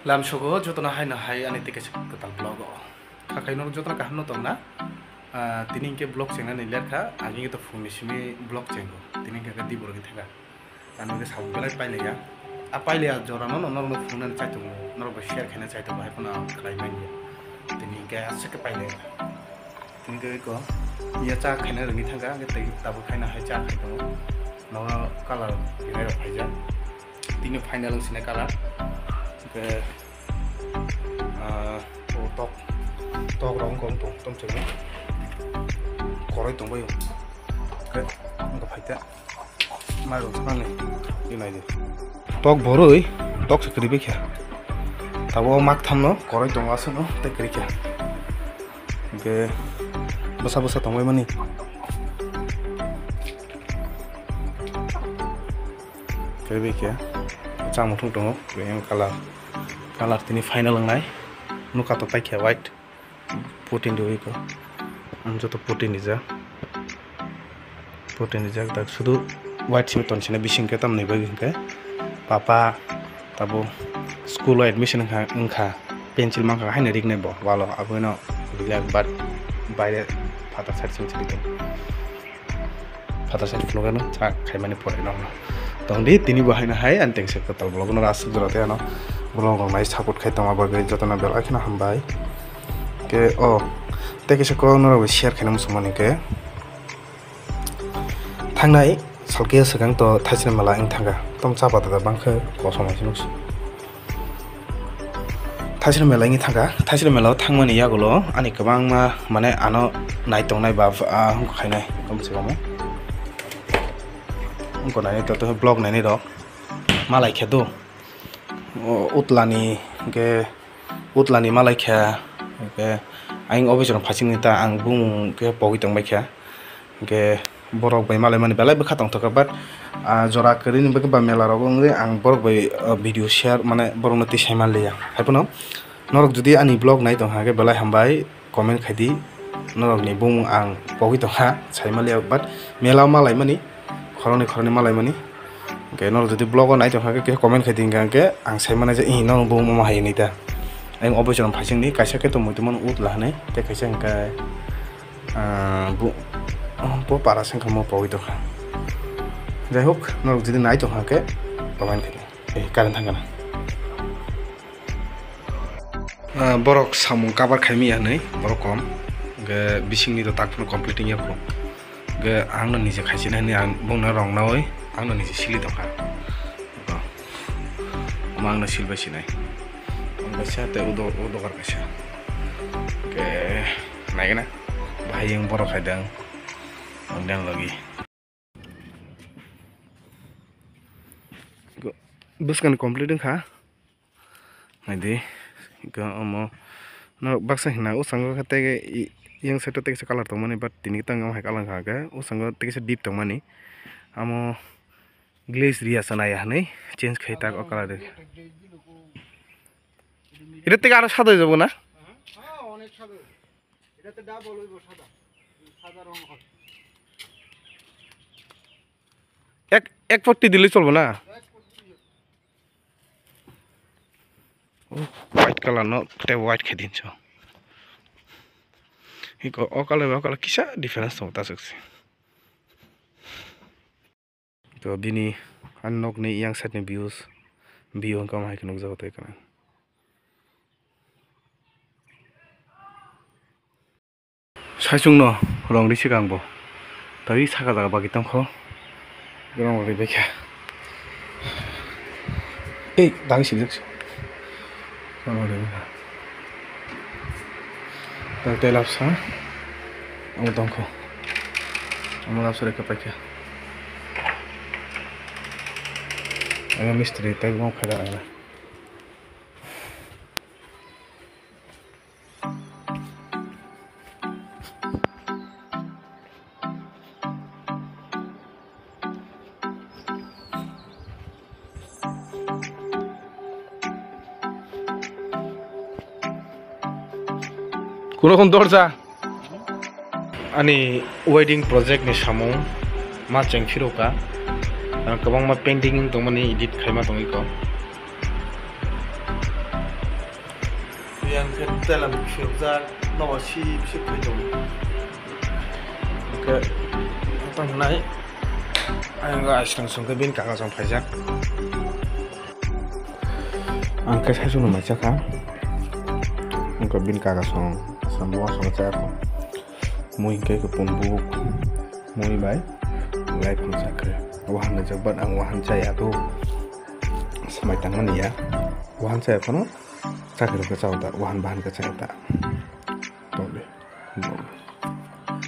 Lam shogo jotona hai na hai ani tike ketal blog kakai no jotona kahno tong na tini ke blog chenga ni lerka agi to phone simi blog chengo tini ke di boro thega anu ke sabu belai paile ya apaile ya jora no no no phone na chaitu no ba share khena chaitu ba puna khlai mai tini ke ase ke paile tini ke ko ya cha khena ringi thega ke tai tabu khaina hai cha khai to no color rai ro phaija tini final sine color ke tok rong kong tom cheng koroi tong bayo ke ngka phaita mai ro sang ni inai de tok boroi tok sakri be kya tabo mak tham no koroi tong asu no te kri kya ke basa basa tong bai mani ke be kya chang muthung tong be color tini final ngai nuka to paikya white protein deui ko joto protein ija dak sudu white simi ton sine bising ke tam nei bagi ke papa tabo school admission ngkha pencil mangka haine rig nei bo walo abuno bilak bat baire phata side sim chili phata side floga no cha khaimani pore no tongdi tini bahina hai anteng se kotal blog no ras jorate no blog no mai support khai tama bagai jotona bel akhina hambai ke o teke se ko no share khainam sumani ke thangnai salke segang to thaisina mala ing thanga tom chapa da bangkhe ko somai sinus thaisina mela ing thanga thaisina mela thangmani yagulo ani kabang ma mane ano nai tongnai ba khainai kom se mo ko nai to blog nai ni ro malai khedo utlani malai kha ke aing obisor phasing ta ang bung ke pogi tong bai kha ke borok bai malai mani belai ba khatong thoka bat jora krin ba ba mela ro ngre ang borok bai video share mane borok nati saimal leya haipono norok jodi ani blog nai tong ha ke belai hambai comment khaidi norok ni bung ang pogi tong ha saimal leya bat mela malai mani khoroni malai mani ke norok jodi blog nai tong ha ke comment khaidi ke ang saimana je i norok bung ma hai ni ta ang obisor phasing ni kaisa ke to mutumon utla ne te kaisa ka po para sangka mo pogi to kha jai hok norok jodi nai to ha ke comment khaidi karan thangana borok samung cover khaimi ya nei borok kom ge bising ni to takpun completing ya pro ge ang no nije khaisina ni ang bongna rong na oi ang no nije sili to kha mang na silba sinai baca te udo kar baca ke naik na bahaya yang borok kadang undang lagi bus kan complete kah nanti ke omo na baksa hina usang kate ke yang seto tek sekalar to mani bat tini tang ngam hai kalang kha usang tek se deep to mani amo glaze ria sana ya nei change khai tak okala de এটা থেকে আরো সাদা হয়ে যাবো না হ্যাঁ অনেক সাদা এটাতে ডাবল হইব সাদা সাদা রং হবে এক পট্টি দিলে চলবে না ও হোয়াইট কালার ন তে হোয়াইট খেয়ে দিনছ ইকো অকালে কিসা ডিফারেন্স হতা सकছে তো দিনি আননক নে ইয়াং সাইড নে ভিউ কাম হাই কনক যাওতে কানা 사이중 너 롱리 시간 뭐 더위 사가다가 바기 땀커 그런 거 이렇게 에이 당신 즉시 그런 거 됩니다 날 때랍사 아무 땀커 아무 랍사 이렇게 밖에 내가 미스트리 때고 뭐 가다 나 কোনরকম দরজা আনি wedding project ni samung ma cheng phiroka kabang ma painting tongmani edit khaima tongiko yang ke dalam filter no si pedong ke apa naik ayo guys langsung ke bin kakak sama pajak angkat saya sudah macam kan angkat bin kakak sama cakap mui ke pembuk mui baik mulai pun cakap wahan jabat ang wahan saya tu sampai tangan ya wahan saya pun cakap ke cakap wahan bahan ke cakap